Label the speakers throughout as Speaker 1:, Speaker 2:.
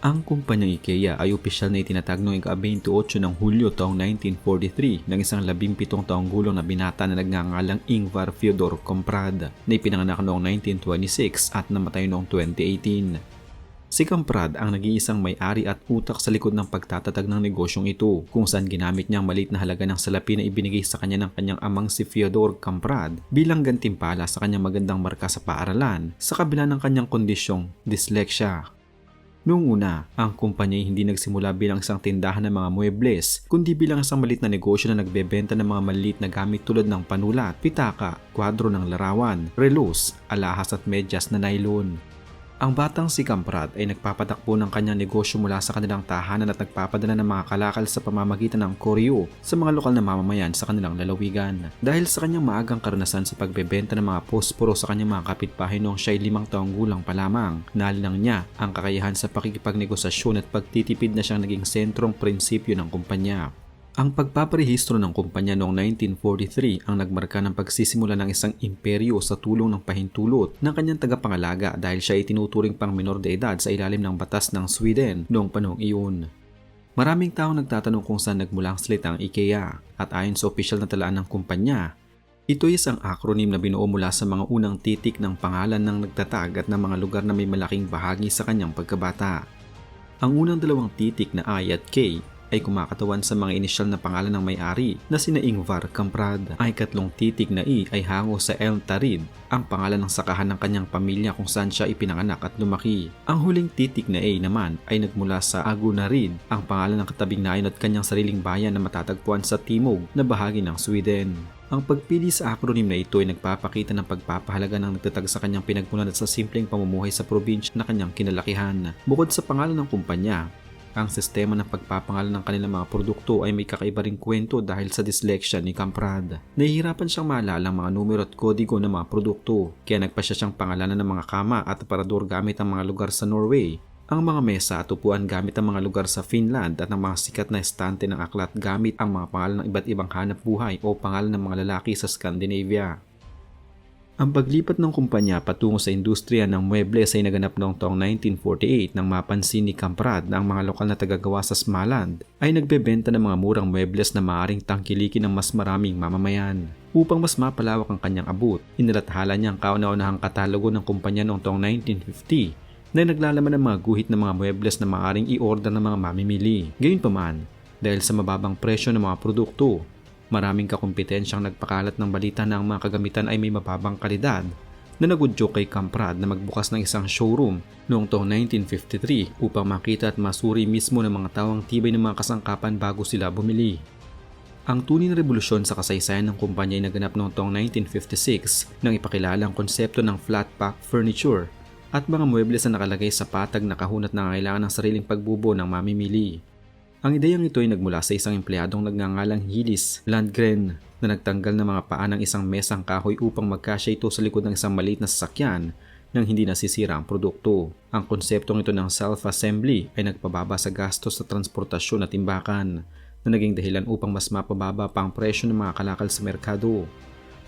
Speaker 1: Ang kumpanyang IKEA ay opisyal na itinatag noong ika-28 ng Hulyo taong 1943 ng isang 17 taong gulang na binata na nagngangalang Ingvar Fyodor Kamprad na ipinanganak noong 1926 at namatay noong 2018. Si Kamprad ang nag-iisang may-ari at utak sa likod ng pagtatatag ng negosyong ito, kung saan ginamit niya ang maliit na halaga ng salapi na ibinigay sa kanya ng kanyang amang si Fyodor Kamprad bilang gantimpala sa kanyang magandang marka sa paaralan sa kabila ng kanyang kondisyong dyslexia. Noong una, ang kumpanya ay hindi nagsimula bilang isang tindahan ng mga muebles, kundi bilang isang maliit na negosyo na nagbebenta ng mga maliit na gamit tulad ng panulat, pitaka, kwadro ng larawan, relos, alahas at medyas na nylon. Ang batang si Kamprad ay nagpapatakbo ng kanyang negosyo mula sa kanilang tahanan at nagpapadala ng mga kalakal sa pamamagitan ng koryo sa mga lokal na mamamayan sa kanilang lalawigan. Dahil sa kanyang maagang karanasan sa pagbebenta ng mga posporo sa kanyang mga kapitbahay noong siya ay 5 taong gulang pa lamang, nalinang niya ang kakayahan sa pakikipagnegosasyon at pagtitipid na siyang naging sentrong prinsipyo ng kumpanya. Ang pagpaparehistro ng kumpanya noong 1943 ang nagmarka ng pagsisimula ng isang imperyo sa tulong ng pahintulot ng kanyang tagapangalaga dahil siya ay tinuturing pang menor de edad sa ilalim ng batas ng Sweden noong panahong iyon. Maraming taong nagtatanong kung saan nagmula ang salitang IKEA at ayon sa opisyal na talaan ng kumpanya, ito ay isang acronym na binuo mula sa mga unang titik ng pangalan ng nagtatag at ng mga lugar na may malaking bahagi sa kanyang pagkabata. Ang unang dalawang titik na I at K ay kumakatawan sa mga inisyal na pangalan ng may-ari na sina Ingvar Kamprad. Ang ikatlong titik na I ay hango sa Elm Tarid, ang pangalan ng sakahan ng kanyang pamilya kung saan siya ipinanganak at lumaki. Ang huling titik na A naman ay nagmula sa Agunarid, ang pangalan ng katabing nayon at kanyang sariling bayan na matatagpuan sa timog na bahagi ng Sweden. Ang pagpili sa acronym na ito ay nagpapakita ng pagpapahalaga ng nagtatag sa kanyang pinagmulan at sa simpleng pamumuhay sa probinsya na kanyang kinalakihan. Bukod sa pangalan ng kumpanya, ang sistema ng pagpapangalan ng kanilang mga produkto ay may kakaiba ring kwento dahil sa dyslexia ni Kamprad. Nahihirapan siyang maalala ang mga numero at kodigo ng mga produkto, kaya nagpasya siyang pangalanan ng mga kama at aparador gamit ang mga lugar sa Norway, ang mga mesa at upuan gamit ang mga lugar sa Finland at ang mga sikat na estante ng aklat gamit ang mga pangalan ng iba't ibang hanap buhay o pangalan ng mga lalaki sa Scandinavia. Ang paglipat ng kumpanya patungo sa industriya ng muebles ay naganap noong taong 1948 nang mapansin ni Kamprad na ang mga lokal na tagagawa sa Smaland ay nagbebenta ng mga murang muebles na maaaring tangkilikin ng mas maraming mamamayan. Upang mas mapalawak ang kanyang abot, inilathala niya ang kauna-unahang katalogo ng kumpanya noong taong 1950 na naglalaman ng mga guhit ng mga muebles na maaaring i-order ng mga mamimili. Gayunpaman, dahil sa mababang presyo ng mga produkto, maraming kakompetensyang nagpakalat ng balita na ang mga kagamitan ay may mababang kalidad na nagudyo kay Kamprad na magbukas ng isang showroom noong taong 1953 upang makita at masuri mismo ng mga tao ang tibay ng mga kasangkapan bago sila bumili. Ang tunay na revolusyon sa kasaysayan ng kumpanya ay naganap noong taong 1956 nang ipakilala ang konsepto ng flat pack furniture at mga muebles na nakalagay sa patag na kahunat na kailangan ng sariling pagbubo ng mamimili. Ang ideyang ito ay nagmula sa isang empleyadong nagngangalang Hillis Landgren na nagtanggal ng mga paa ng isang mesang kahoy upang magkasya ito sa likod ng isang maliit na sasakyan nang hindi nasisira ang produkto. Ang konseptong ito ng self-assembly ay nagpababa sa gastos sa transportasyon at timbakan na naging dahilan upang mas mapababa pa ang presyo ng mga kalakal sa merkado.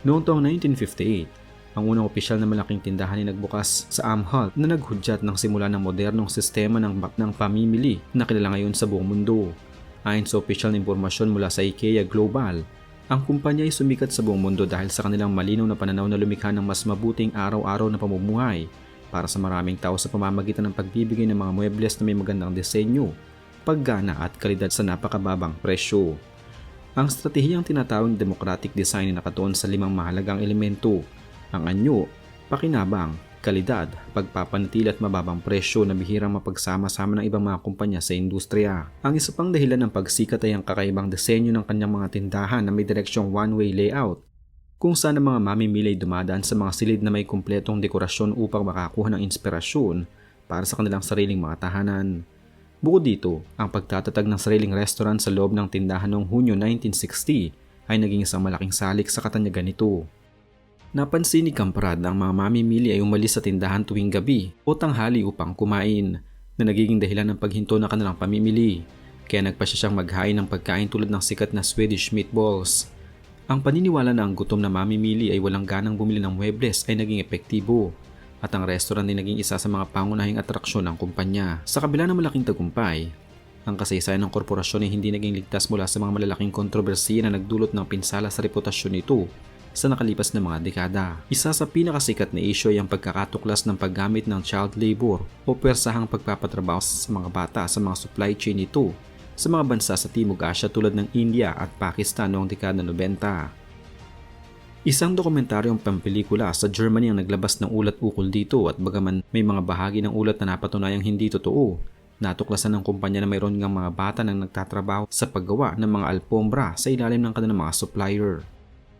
Speaker 1: Noong taong 1958, ang unang opisyal na malaking tindahan ay nagbukas sa Amhult na naghudyat ng simula ng modernong sistema ng pamimili na kilala ngayon sa buong mundo. Ayon sa opisyal na impormasyon mula sa IKEA Global, ang kumpanya ay sumikat sa buong mundo dahil sa kanilang malinaw na pananaw na lumikha ng mas mabuting araw-araw na pamumuhay para sa maraming tao sa pamamagitan ng pagbibigay ng mga muebles na may magandang disenyo, paggana at kalidad sa napakababang presyo. Ang estratehiyang tinatawag democratic design ay nakatuon sa 5 mahalagang elemento: ang anyo, pakinabang, kalidad, pagpapanatili at mababang presyo na bihirang mapagsama-sama ng ibang mga kumpanya sa industriya. Ang isa pang dahilan ng pagsikat ay ang kakaibang disenyo ng kanyang mga tindahan na may direksyong one-way layout, kung saan ang mga mamimili ay dumadaan sa mga silid na may kumpletong dekorasyon upang makakuha ng inspirasyon para sa kanilang sariling mga tahanan. Bukod dito, ang pagtatatag ng sariling restaurant sa loob ng tindahan noong Hunyo 1960 ay naging isang malaking salik sa katanyagan nito. Napansin ni Kamprad na ang mga mamimili ay umalis sa tindahan tuwing gabi o tanghali upang kumain, na nagiging dahilan ng paghinto ng kanilang pamimili. Kaya nagpasya siyang maghain ng pagkain tulad ng sikat na Swedish meatballs. Ang paniniwala na ang gutom na mamimili ay walang ganang bumili ng muebles ay naging epektibo. at ang restaurant ay naging isa sa mga pangunahing atraksyon ng kumpanya. Sa kabila ng malaking tagumpay, ang kasaysayan ng korporasyon ay hindi naging ligtas mula sa mga malalaking kontrobersiya na nagdulot ng pinsala sa reputasyon nito sa nakalipas na mga dekada. Isa sa pinakasikat na issue ay ang pagkakatuklas ng paggamit ng child labor o pwersahang pagpapatrabaho sa mga bata sa mga supply chain nito sa mga bansa sa Timog Asya tulad ng India at Pakistan noong dekada 90. Isang dokumentaryong pampelikula sa Germany ang naglabas ng ulat ukol dito at bagaman may mga bahagi ng ulat na napatunayang hindi totoo, natuklasan ng kumpanya na mayroon ngang mga bata nang nagtatrabaho sa paggawa ng mga alpombra sa ilalim ng kanilang mga supplier.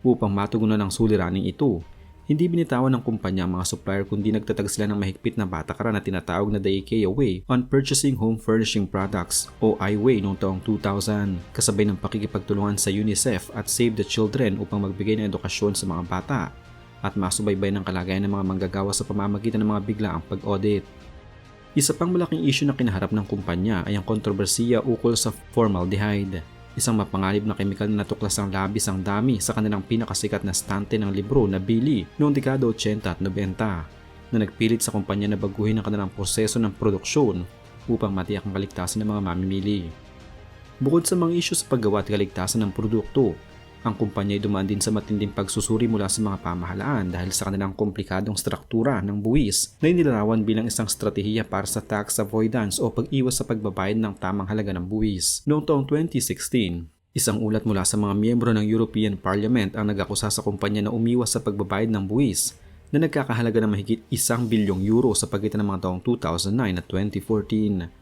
Speaker 1: Upang matugunan ang suliraning ito, hindi binitawan ng kumpanya ang mga supplier kundi nagtatag sila ng mahigpit na patakaran na tinatawag na the IKEA Way on Purchasing Home Furnishing Products o I-Way noong taong 2000, kasabay ng pakikipagtulungan sa UNICEF at Save the Children upang magbigay ng edukasyon sa mga bata at masubaybay ng kalagayan ng mga manggagawa sa pamamagitan ng mga biglaang pag-audit. Isa pang malaking issue na kinaharap ng kumpanya ay ang kontrobersiya ukol sa formaldehyde, isang mapanganib na kemikal na natuklas ang labis ang dami sa kanilang pinakasikat na stante ng libro na Billy noong dekada 80 at 90 na nagpilit sa kumpanya na baguhin ang kanilang proseso ng produksyon upang matiyak ang kaligtasan ng mga mamimili. Bukod sa mga issue sa paggawa at kaligtasan ng produkto, ang kumpanya ay dumaan din sa matinding pagsusuri mula sa mga pamahalaan dahil sa kanilang komplikadong struktura ng buwis na inilarawan bilang isang estratehiya para sa tax avoidance o pag-iwas sa pagbabayad ng tamang halaga ng buwis. Noong taong 2016, isang ulat mula sa mga miyembro ng European Parliament ang nag-akusa sa kumpanya na umiwas sa pagbabayad ng buwis na nagkakahalaga ng mahigit 1 bilyong euro sa pagitan ng mga taong 2009 at 2014.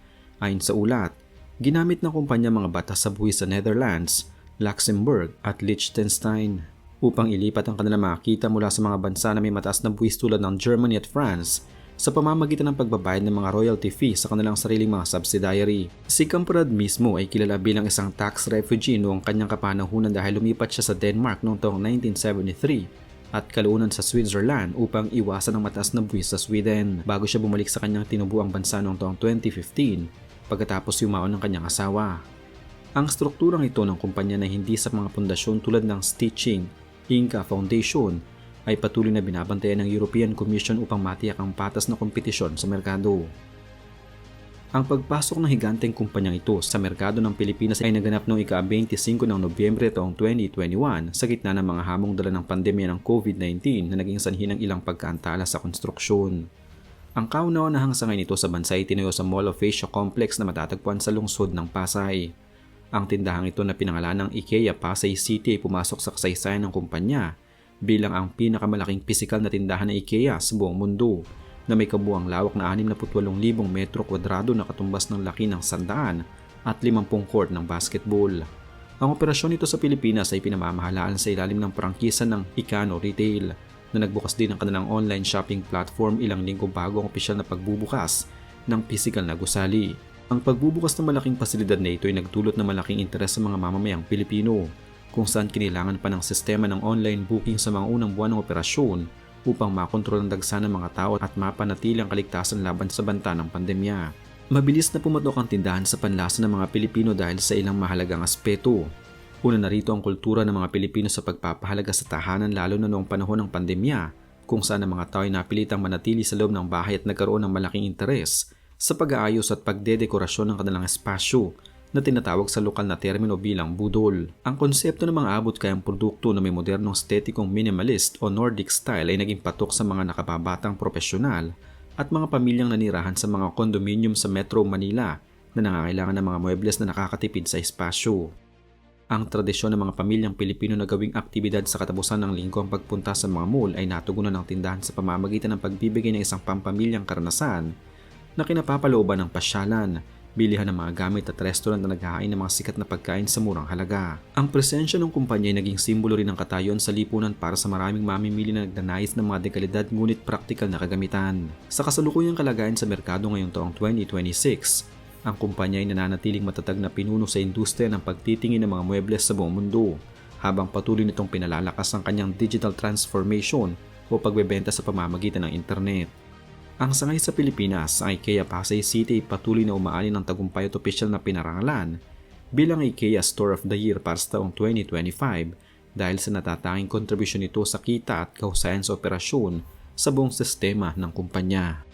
Speaker 1: Ayon sa ulat, ginamit ng kumpanya mga batas sa buwis sa Netherlands, Luxembourg at Liechtenstein upang ilipat ang kanilang mga kita mula sa mga bansa na may mataas na buwis tulad ng Germany at France sa pamamagitan ng pagbabayad ng mga royalty fee sa kanilang sariling mga subsidiary. Si Kamprad mismo ay kilala bilang isang tax refugee noong kanyang kapanahunan dahil lumipat siya sa Denmark noong taong 1973 at kalaunan sa Switzerland upang iwasan ang mataas na buwis sa Sweden bago siya bumalik sa kanyang tinubuang bansa noong taong 2015 pagkatapos yumaon ng kanyang asawa. Ang strukturang ito ng kumpanya na hindi sa mga pundasyon tulad ng Stitching Inca Foundation ay patuloy na binabantayan ng European Commission upang matiyak ang patas na kompetisyon sa merkado. Ang pagpasok ng higanteng kumpanyang ito sa merkado ng Pilipinas ay naganap noong ika-25 ng Nobyembre taong 2021 sa gitna ng mga hamong dala ng pandemya ng COVID-19 na naging sanhi ng ilang pagkaantala sa konstruksyon. Ang kauna-unahang sangay nito sa bansa ay tinayo sa Mall of Asia Complex na matatagpuan sa lungsod ng Pasay. Ang tindahang ito na pinangalan ng IKEA Pasay City ay pumasok sa kasaysayan ng kumpanya bilang ang pinakamalaking pisikal na tindahan ng IKEA sa buong mundo na may kabuuang lawak na 68,000 metro kwadrado na katumbas ng laki ng 100 at 50 court ng basketball. Ang operasyon nito sa Pilipinas ay pinamamahalaan sa ilalim ng prangkisa ng Ikano Retail na nagbukas din ng kanilang online shopping platform ilang linggo bago ang opisyal na pagbubukas ng pisikal na gusali. Ang pagbubukas ng malaking pasilidad na ito ay nagdulot ng malaking interes sa mga mamamayang Pilipino kung saan kinailangan pa ng sistema ng online booking sa mga unang buwan ng operasyon upang makontrol ang dagsa ng mga tao at mapanatili ang kaligtasan laban sa banta ng pandemya. Mabilis na pumatok ang tindahan sa panlasa ng mga Pilipino dahil sa ilang mahalagang aspeto. Una na rito ang kultura ng mga Pilipino sa pagpapahalaga sa tahanan lalo na noong panahon ng pandemya kung saan ang mga tao ay napilitang manatili sa loob ng bahay at nagkaroon ng malaking interes sa pag-aayos at pagdedekorasyon ng kanilang espasyo na tinatawag sa lokal na termino bilang budol. Ang konsepto ng mga abot-kayang produkto na may modernong estetikong minimalist o Nordic style ay naging patok sa mga nakababatang profesional at mga pamilyang nanirahan sa mga condominium sa Metro Manila na nangangailangan ng mga muebles na nakakatipid sa espasyo. Ang tradisyon ng mga pamilyang Pilipino na gawing aktibidad sa katapusan ng linggo ang pagpunta sa mga mall ay natugunan ng tindahan sa pamamagitan ng pagbibigay ng isang pampamilyang karanasan na kinapapalooban ng pasyalan, bilihan ng mga gamit at restaurant na naghahain ng mga sikat na pagkain sa murang halaga. Ang presensya ng kumpanya ay naging simbolo rin ng katayuan sa lipunan para sa maraming mamimili na nagnanais ng mga dekalidad ngunit praktikal na kagamitan. Sa kasalukuyang kalagayan sa merkado ngayong taong 2026, ang kumpanya ay nananatiling matatag na pinuno sa industriya ng pagtitingin ng mga muebles sa buong mundo, habang patuloy nitong pinalalakas ang kanyang digital transformation o pagbebenta sa pamamagitan ng internet. Ang sangay sa Pilipinas, ang IKEA Pasay City ay patuloy na umaani ng tagumpay at opisyal na pinarangalan bilang IKEA Store of the Year para sa taong 2025 dahil sa natatanging kontribusyon nito sa kita at kahusayan sa operasyon sa buong sistema ng kumpanya.